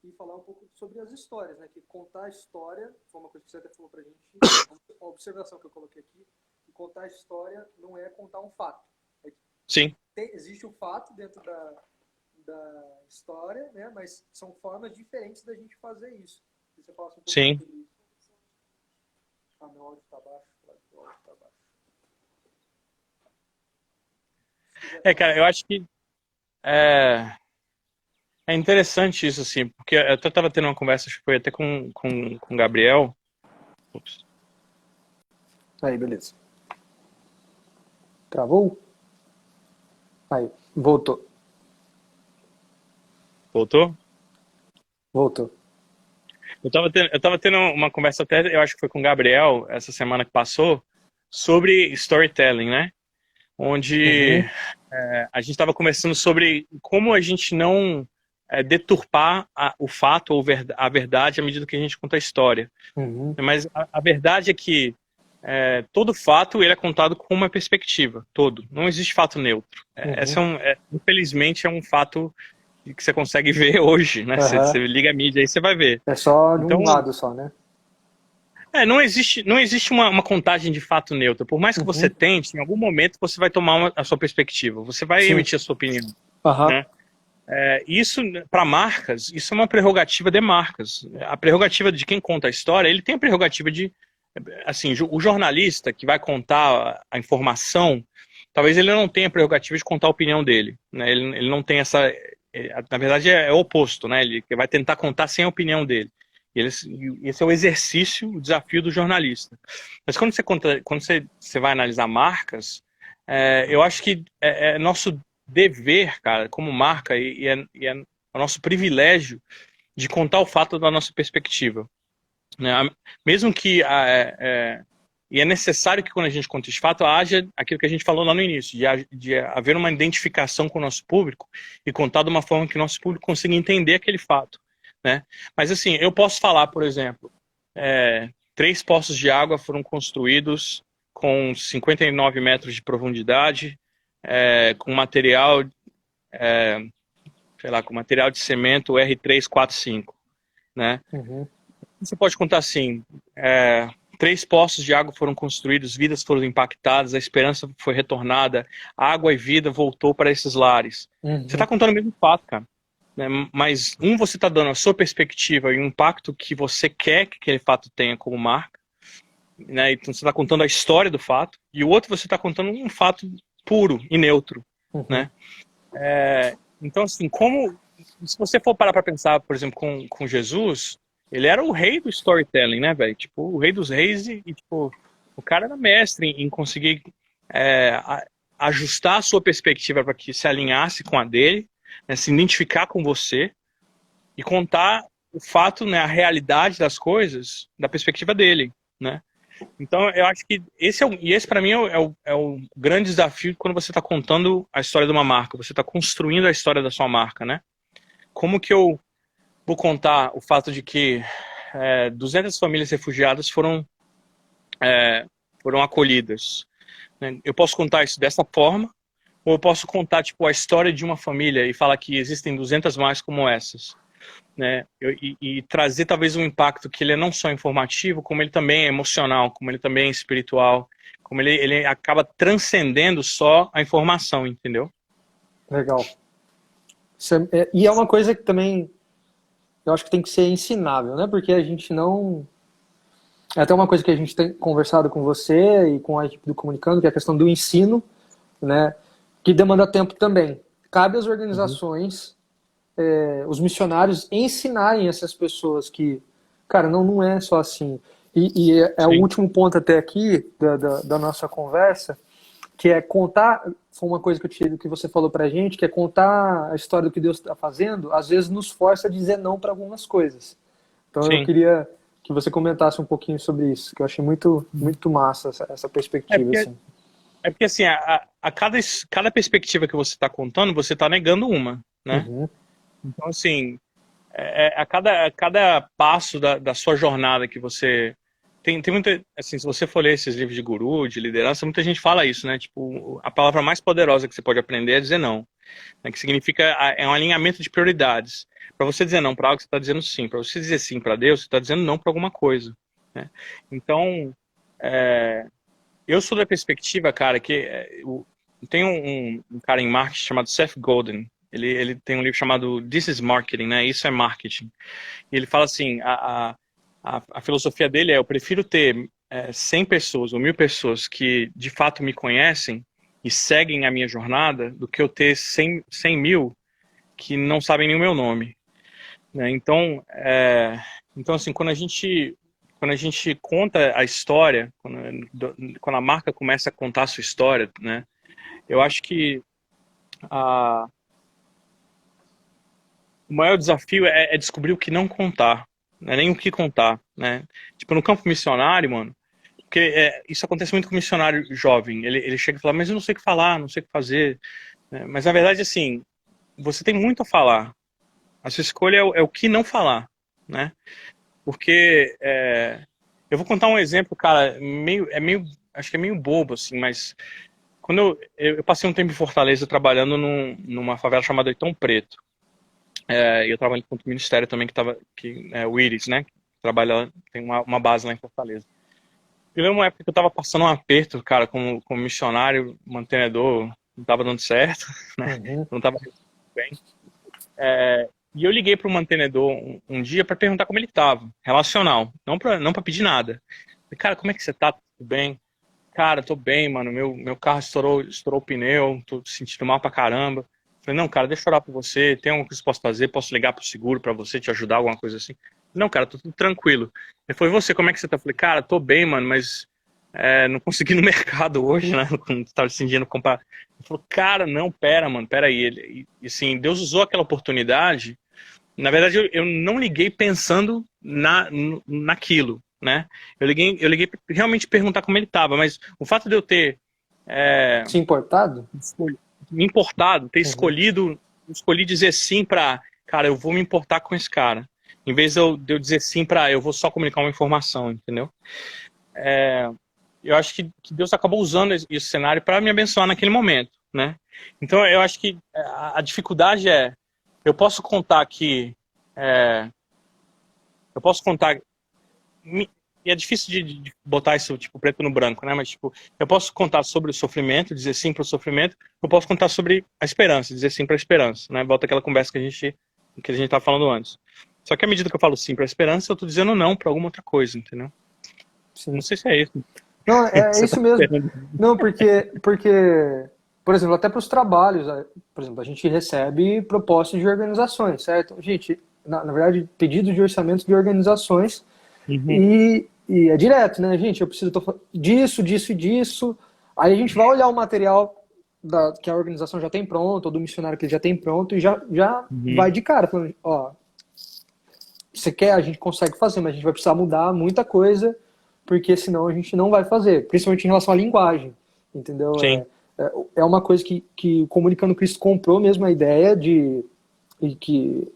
e falar um pouco sobre as histórias, né? Que contar a história, foi uma coisa que você até falou pra gente, uma observação que eu coloquei aqui, que contar a história não é contar um fato. Sim. Existe o fato dentro da história, né? Mas são formas diferentes da gente fazer isso. Se você falasse um pouco Sim. sobre isso. Meu áudio tá baixo. Meu áudio tá baixo. Cara, eu acho que é interessante isso, assim, porque eu até estava tendo uma conversa, acho que foi até com o Gabriel. Ups. Aí, beleza. Travou? Aí, voltou. Voltou? Voltou. Eu tava tendo uma conversa até, eu acho que foi com o Gabriel, essa semana que passou, sobre storytelling, né? Onde a gente estava conversando sobre como a gente não deturpar o fato ou a verdade à medida que a gente conta a história. Mas a verdade é que todo fato ele é contado com uma perspectiva, todo. Não existe fato neutro. Infelizmente é um fato que você consegue ver hoje, né? Você liga a mídia aí você vai ver. É só de um lado só, né? Não existe uma contagem de fato neutra. Por mais que você tente, em algum momento você vai tomar a sua perspectiva. Você vai emitir a sua opinião. Né? Isso, para marcas, isso é uma prerrogativa de marcas. A prerrogativa de quem conta a história, ele tem a prerrogativa de... Assim, o jornalista que vai contar a informação, talvez ele não tenha a prerrogativa de contar a opinião dele. Né? Ele não tem essa... Na verdade, é o oposto. Né? Ele vai tentar contar sem a opinião dele. Esse é o exercício, o desafio do jornalista. Mas quando você vai analisar marcas, eu acho que é nosso dever, cara, como marca, e é o nosso privilégio de contar o fato da nossa perspectiva. Né? Mesmo que... e é necessário que quando a gente conta esse fato, haja aquilo que a gente falou lá no início, de haver uma identificação com o nosso público e contar de uma forma que o nosso público consiga entender aquele fato. Né? Mas assim, eu posso falar, por exemplo, 3 poços de água foram construídos com 59 metros de profundidade, com material, com material de cimento R345, né? Você pode contar assim, 3 poços de água foram construídos, vidas foram impactadas, a esperança foi retornada, água e vida voltou para esses lares. Você está contando o mesmo fato, cara. Né? Mas você está dando a sua perspectiva e o impacto que você quer que aquele fato tenha como marca, né? Então você está contando a história do fato, e o outro você está contando um fato puro e neutro, né? Então assim, se você for parar para pensar, por exemplo, com Jesus, ele era o rei do storytelling, né, velho? Tipo, o rei dos reis tipo, o cara era mestre em conseguir ajustar a sua perspectiva para que se alinhasse com a dele, né, se identificar com você e contar o fato, né, a realidade das coisas da perspectiva dele, né? Então, eu acho que esse para mim é o grande desafio quando você está contando a história de uma marca, você está construindo a história da sua marca, né? Como que eu vou contar o fato de que 200 famílias refugiadas foram acolhidas, né? Eu posso contar isso dessa forma, ou eu posso contar tipo a história de uma família e falar que existem 200 mais como essas, né? E trazer talvez um impacto que ele é não só informativo, como ele também é emocional, como ele também é espiritual, como ele acaba transcendendo só a informação, entendeu? Legal. E é uma coisa que também eu acho que tem que ser ensinável, né? Porque a gente não... É até uma coisa que a gente tem conversado com você e com a equipe do Comunicando, que é a questão do ensino, né? Que demanda tempo também. Cabe às organizações, os missionários, ensinarem essas pessoas que, cara, não é só assim. E é o último ponto até aqui da nossa conversa, que é contar, foi uma coisa que você falou pra gente, que é contar a história do que Deus está fazendo, às vezes nos força a dizer não para algumas coisas. Então eu queria que você comentasse um pouquinho sobre isso, que eu achei muito, muito massa essa perspectiva. Porque assim, cada perspectiva que você está contando, você está negando uma, né? Então assim, a cada passo da sua jornada que você... Tem muita, assim, se você for ler esses livros de guru, de liderança, muita gente fala isso, né? Tipo, a palavra mais poderosa que você pode aprender é dizer não, né? Que significa, é um alinhamento de prioridades. Para você dizer não para algo, você está dizendo sim. Para você dizer sim para Deus, você está dizendo não para alguma coisa, né? Então, eu sou da perspectiva, cara, que tem um cara em marketing chamado Seth Godin. Ele tem um livro chamado This is Marketing, né? Isso é marketing. E ele fala assim, a filosofia dele eu prefiro ter 100 pessoas ou 1000 pessoas que de fato me conhecem e seguem a minha jornada do que eu ter 100 mil que não sabem nem o meu nome, né? Então, assim, quando a gente conta a história, quando a marca começa a contar a sua história, né? Eu acho que o maior desafio é descobrir o que não contar. Não é nem o que contar, né? Tipo, no campo missionário, mano, porque isso acontece muito com o missionário jovem. Ele chega e fala, mas eu não sei o que falar, não sei o que fazer, né? Mas na verdade, assim, você tem muito a falar. A sua escolha é o que não falar, né? Porque eu vou contar um exemplo, cara, acho que é meio bobo, assim, mas quando eu passei um tempo em Fortaleza trabalhando numa favela chamada Oitão Preto. Eu trabalho com o ministério também o Iris, né? Que trabalha, tem uma base lá em Fortaleza. Eu lembro uma época que eu tava passando um aperto, cara, como missionário, mantenedor, não tava dando certo, né? Não tava bem. E eu liguei pro mantenedor um dia para perguntar como ele tava, relacional, não pra pedir nada. Falei, cara, como é que você tá? Tudo bem? Cara, tô bem, mano, meu carro estourou o pneu, tô sentindo mal pra caramba. Falei, não, cara, deixa eu orar por você, tem alguma coisa que eu posso fazer, posso ligar pro seguro pra você, te ajudar, alguma coisa assim. Não, cara, tô tudo tranquilo. Ele falou, e você, como é que você tá? Eu falei, cara, tô bem, mano, mas não consegui ir no mercado hoje, né, quando tava decidindo comprar. Ele falou, cara, não, mano, pera aí. E assim, Deus usou aquela oportunidade, na verdade eu não liguei pensando naquilo, né, eu liguei pra realmente perguntar como ele tava, mas o fato de eu ter... Se importado? Me importado, ter escolhi dizer sim pra, cara, eu vou me importar com esse cara, em vez de eu dizer sim pra, eu vou só comunicar uma informação, entendeu? Eu acho que Deus acabou usando esse cenário para me abençoar naquele momento, né? Então eu acho que a dificuldade eu posso contar que eu posso contar, e é difícil de botar isso, tipo, preto no branco, né? Mas, tipo, eu posso contar sobre o sofrimento, dizer sim para o sofrimento, eu posso contar sobre a esperança, dizer sim para a esperança, né? Volta aquela conversa que a gente estava falando antes. Só que à medida que eu falo sim para a esperança, eu tô dizendo não para alguma outra coisa, entendeu? Sim. Não sei se é isso. Não, é isso mesmo. Não, porque, por exemplo, até para os trabalhos, por exemplo, a gente recebe propostas de organizações, certo? Gente, na verdade, pedidos de orçamentos de organizações. Uhum. E é direto, né, gente? Eu preciso disso, disso e disso. Aí a gente vai olhar o material que a organização já tem pronto, ou do missionário que ele já tem pronto, e já Uhum. vai de cara, falando, ó, você quer, a gente consegue fazer, mas a gente vai precisar mudar muita coisa, porque senão a gente não vai fazer, principalmente em relação à linguagem, entendeu? Sim, É uma coisa que o Comunicando Cristo comprou mesmo a ideia e que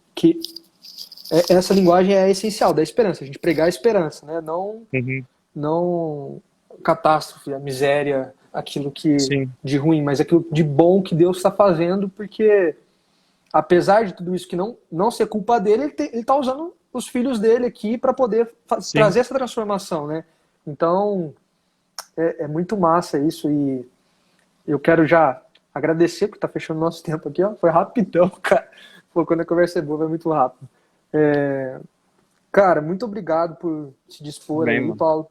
essa linguagem é essencial, da esperança, a gente pregar a esperança, né? uhum. Não catástrofe, a miséria, aquilo que Sim, de ruim, mas aquilo de bom que Deus está fazendo, porque apesar de tudo isso que não ser culpa dele, ele está usando os filhos dele aqui para poder sim. trazer essa transformação, né? Então é muito massa isso e eu quero já agradecer porque está fechando nosso tempo aqui, ó. Foi rapidão, cara. Pô, quando a conversa é boa, vai muito rápido. É, cara, muito obrigado por se dispor Bem, aí, mano. Paulo.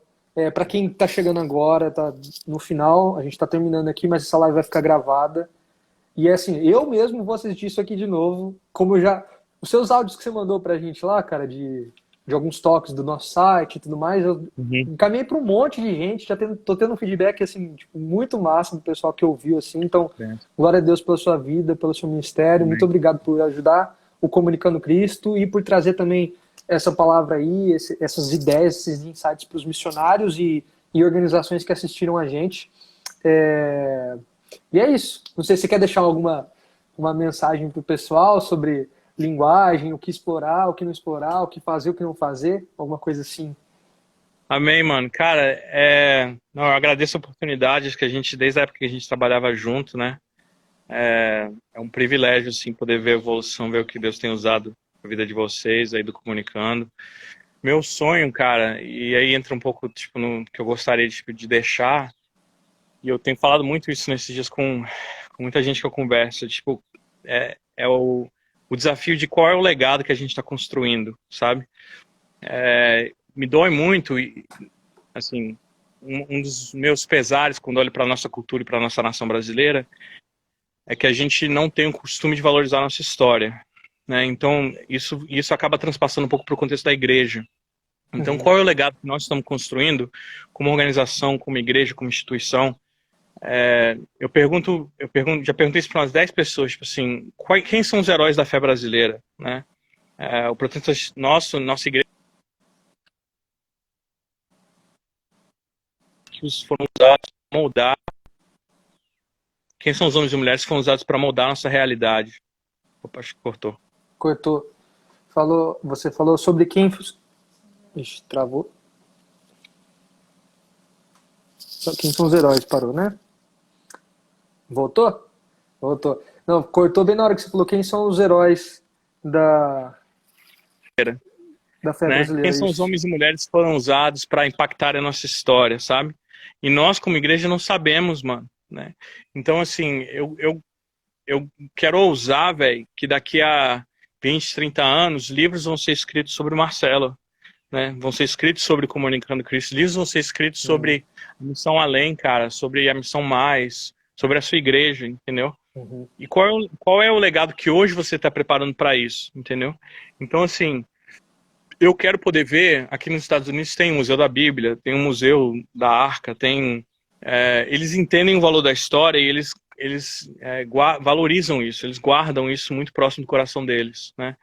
Para quem está chegando agora, tá no final, a gente está terminando aqui, mas essa live vai ficar gravada. E é assim, eu mesmo vou assistir isso aqui de novo, como já. Os seus áudios que você mandou pra gente lá, cara, de alguns toques do nosso site e tudo mais, eu Uhum. encaminhei para um monte de gente, tô tendo um feedback assim, tipo, muito massa do pessoal que ouviu, assim. Então, Bem, glória a Deus pela sua vida, pelo seu ministério. Muito bem. obrigado por ajudar o Comunicando Cristo e por trazer também essa palavra aí, essas ideias, esses insights para os missionários e organizações que assistiram a gente. É, e é isso. Não sei se você quer deixar uma mensagem para o pessoal sobre linguagem, o que explorar, o que não explorar, o que fazer, o que não fazer, alguma coisa assim. Amém, mano. Cara, não, eu agradeço a oportunidade que a gente, desde a época que a gente trabalhava junto, né? É um privilégio, assim, poder ver a evolução, ver o que Deus tem usado na vida de vocês aí do Comunicando. Meu sonho, cara, e aí entra um pouco, tipo, no que eu gostaria, tipo, de deixar, e eu tenho falado muito isso nesses dias com muita gente que eu converso, tipo, é o desafio de qual é o legado que a gente está construindo, sabe? Me dói muito, e, assim, um dos meus pesares quando olho para a nossa cultura e para a nossa nação brasileira é que a gente não tem o costume de valorizar a nossa história, né? Então, isso acaba transpassando um pouco para o contexto da igreja. Então, Uhum. qual é o legado que nós estamos construindo como organização, como igreja, como instituição? Já perguntei isso para umas 10 pessoas, tipo assim, quem são os heróis da fé brasileira, né? O protestantismo, nossa igreja, foram usados para moldar. Quem são os homens e mulheres que foram usados para moldar a nossa realidade? Opa, acho que cortou. Cortou. Você falou sobre quem. Ixi, travou. Quem são os heróis? Parou, né? Voltou? Voltou. Não, cortou bem na hora que você falou quem são os heróis da, da fé Né? Quem brasileira, são os isso. homens e mulheres que foram usados para impactar a nossa história, sabe? E nós, como igreja, não sabemos, mano, né? Então, assim, eu quero ousar, velho, que daqui a 20, 30 anos, livros vão ser escritos sobre o Marcelo, né? Vão ser escritos sobre Comunicando Cristo, livros vão ser escritos Uhum. sobre a Missão Além, cara, sobre a Missão Mais, sobre a sua igreja, entendeu? Uhum. E qual é o legado que hoje você está preparando para isso, entendeu? Então, assim, eu quero poder ver, aqui nos Estados Unidos tem o Museu da Bíblia, tem o Museu da Arca, eles entendem o valor da história e eles valorizam isso, eles guardam isso muito próximo do coração deles, né?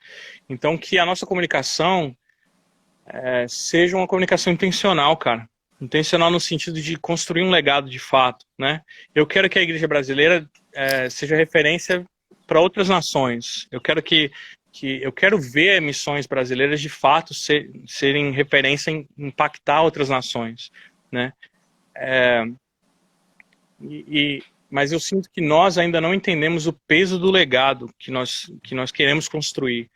Então, que a nossa comunicação seja uma comunicação intencional, cara. Intencional no sentido de construir um legado de fato, né? Eu quero que a igreja brasileira seja referência para outras nações. Eu quero ver missões brasileiras de fato serem referência em impactar outras nações, né? Mas eu sinto que nós ainda não entendemos o peso do legado que nós queremos construir,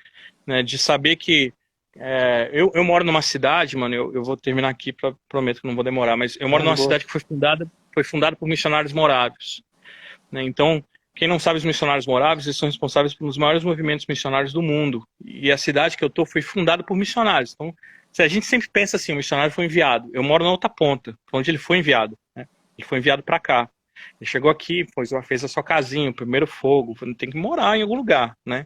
né? De saber que eu moro numa cidade, mano, eu vou terminar aqui, prometo que não vou demorar, mas eu moro Não, de numa boa. cidade que foi fundada por missionários morávios, né? Então, quem não sabe, os missionários moráveis, eles são responsáveis pelos maiores movimentos missionários do mundo. E a cidade que eu tô foi fundada por missionários. Então, se a gente sempre pensa assim, o missionário foi enviado. Eu moro na outra ponta, onde ele foi enviado, né? Ele foi enviado para cá. Ele chegou aqui, fez a sua casinha, o primeiro fogo. Tem que morar em algum lugar, né?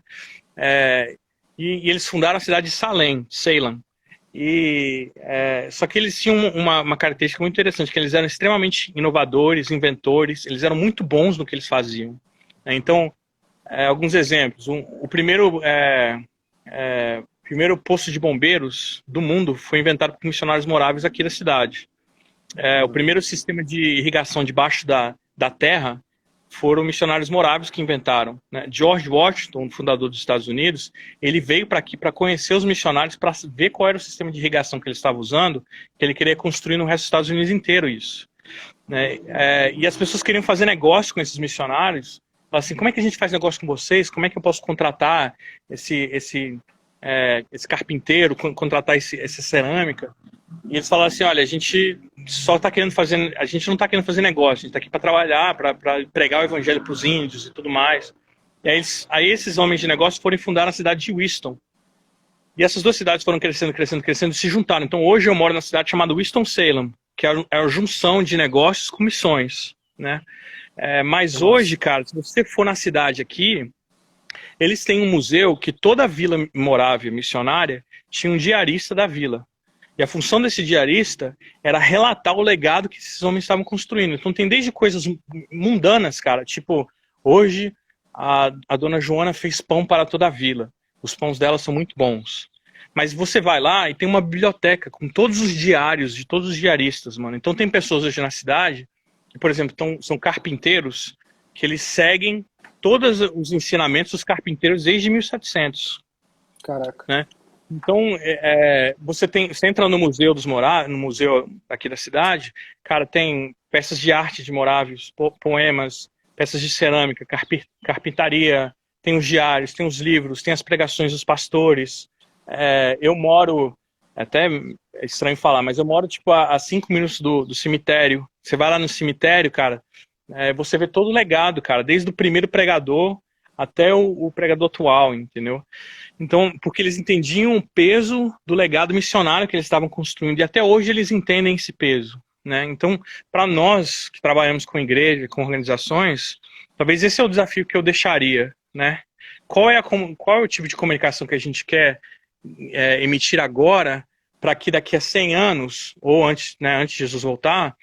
e eles fundaram a cidade de Salem. Só que eles tinham uma característica muito interessante, que eles eram extremamente inovadores, inventores, eles eram muito bons no que eles faziam. Então, alguns exemplos. O primeiro posto de bombeiros do mundo foi inventado por missionários moráveis aqui da cidade. O primeiro sistema de irrigação debaixo da terra foram missionários moráveis que inventaram, né? George Washington, fundador dos Estados Unidos, ele veio para aqui para conhecer os missionários, para ver qual era o sistema de irrigação que ele estava usando, que ele queria construir no resto dos Estados Unidos inteiro isso, né? E as pessoas queriam fazer negócio com esses missionários, falaram assim, como é que a gente faz negócio com vocês? Como é que eu posso contratar esse carpinteiro, contratar essa cerâmica? E eles falaram assim, olha, a gente não está querendo fazer negócio, a gente está aqui para trabalhar, para pregar o evangelho para os índios e tudo mais. E aí esses homens de negócio foram fundar a cidade de Winston. E essas duas cidades foram crescendo e se juntaram. Então hoje eu moro na cidade chamada Winston-Salem, que é a junção de negócios com missões, né? Mas hoje, cara, se você for na cidade aqui, eles têm um museu que toda a vila morável missionária tinha um diarista da vila. E a função desse diarista era relatar o legado que esses homens estavam construindo. Então tem desde coisas mundanas, cara, tipo, hoje a dona Joana fez pão para toda a vila. Os pães dela são muito bons. Mas você vai lá e tem uma biblioteca com todos os diários de todos os diaristas, mano. Então tem pessoas hoje na cidade que, por exemplo, são carpinteiros que eles seguem todos os ensinamentos dos carpinteiros desde 1700. Caraca. Né? Então, você entra no Museu no museu aqui da cidade, cara, tem peças de arte de moráveis, poemas, peças de cerâmica, carpintaria, tem os diários, tem os livros, tem as pregações dos pastores. Eu moro, até é estranho falar, mas eu moro tipo a 5 minutos do cemitério. Você vai lá no cemitério, cara, você vê todo o legado, cara, desde o primeiro pregador até o pregador atual, entendeu? Então, porque eles entendiam o peso do legado missionário que eles estavam construindo, e até hoje eles entendem esse peso, né? Então, para nós que trabalhamos com igreja, com organizações, talvez esse é o desafio que eu deixaria, né? Qual é o tipo de comunicação que a gente quer emitir agora, para que daqui a 100 anos, ou antes de Jesus voltar,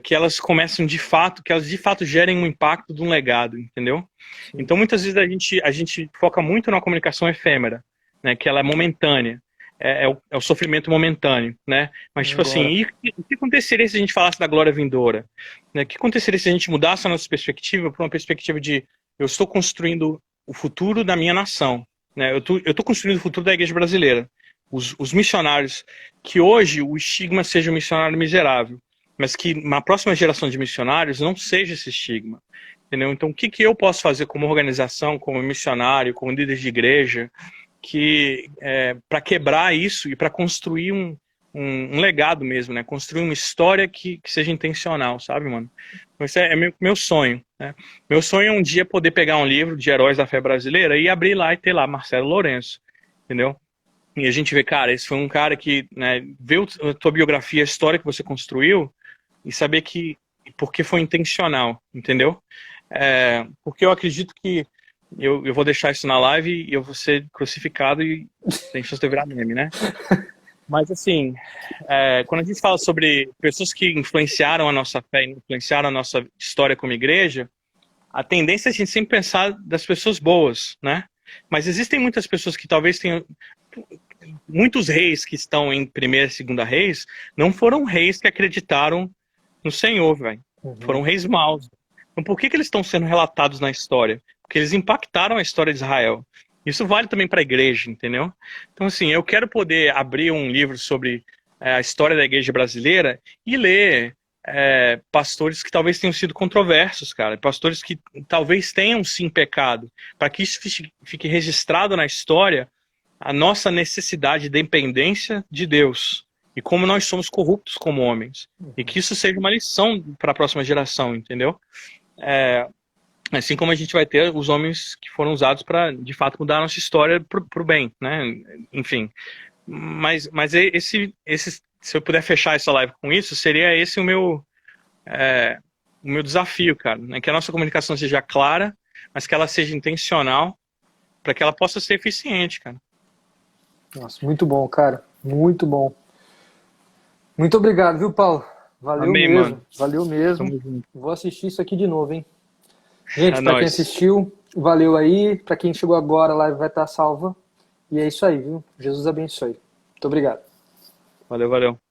que elas comecem que elas de fato gerem um impacto de um legado, entendeu? Então muitas vezes a gente foca muito na comunicação efêmera, né, que ela é momentânea, é o sofrimento momentâneo, né? Mas tipo assim, o que aconteceria se a gente falasse da glória vindoura? Né? O que aconteceria se a gente mudasse a nossa perspectiva para uma perspectiva de eu estou construindo o futuro da minha nação, né? Eu estou construindo o futuro da igreja brasileira. Os missionários, que hoje o estigma seja um missionário miserável, mas que na próxima geração de missionários não seja esse estigma, entendeu? Então, o que eu posso fazer como organização, como missionário, como líder de igreja, para quebrar isso e para construir um legado mesmo, né? Construir uma história que seja intencional, sabe, mano? Então, esse é meu sonho, né? Meu sonho é um dia poder pegar um livro de heróis da fé brasileira e abrir lá e ter lá Marcelo Lourenço, entendeu? E a gente vê, cara, esse foi um cara que, né, vê a tua biografia, a história que você construiu, e saber porque foi intencional, entendeu? Porque eu acredito que eu vou deixar isso na live e eu vou ser crucificado e tem chance de virar meme, né? Mas assim, quando a gente fala sobre pessoas que influenciaram a nossa fé, influenciaram a nossa história como igreja, a tendência é a gente sempre pensar das pessoas boas, né? Mas existem muitas pessoas que talvez tenham... Muitos reis que estão em 1ª e 2ª Reis não foram reis que acreditaram no Senhor, velho. Foram reis maus. Então por que eles estão sendo relatados na história? Porque eles impactaram a história de Israel. Isso vale também para a igreja, entendeu? Então assim, eu quero poder abrir um livro sobre a história da igreja brasileira e ler pastores que talvez tenham sido controversos, cara. Pastores que talvez tenham sim pecado. Para que isso fique registrado na história a nossa necessidade de dependência de Deus. E como nós somos corruptos como homens. E que isso seja uma lição para a próxima geração, entendeu? Assim como a gente vai ter os homens que foram usados para, de fato, mudar a nossa história para o bem, né? Enfim. Mas se eu puder fechar essa live com isso, seria esse o meu desafio, cara. Né? Que a nossa comunicação seja clara, mas que ela seja intencional para que ela possa ser eficiente, cara. Nossa, muito bom, cara. Muito bom. Muito obrigado, viu, Paulo? Valeu Amém, mesmo. mano. Valeu mesmo. Tamo junto. Vou assistir isso aqui de novo, hein? Gente, É pra quem nóis. assistiu, valeu aí. Pra quem chegou agora, a live vai estar salva. E é isso aí, viu? Jesus abençoe. Muito obrigado. Valeu, valeu.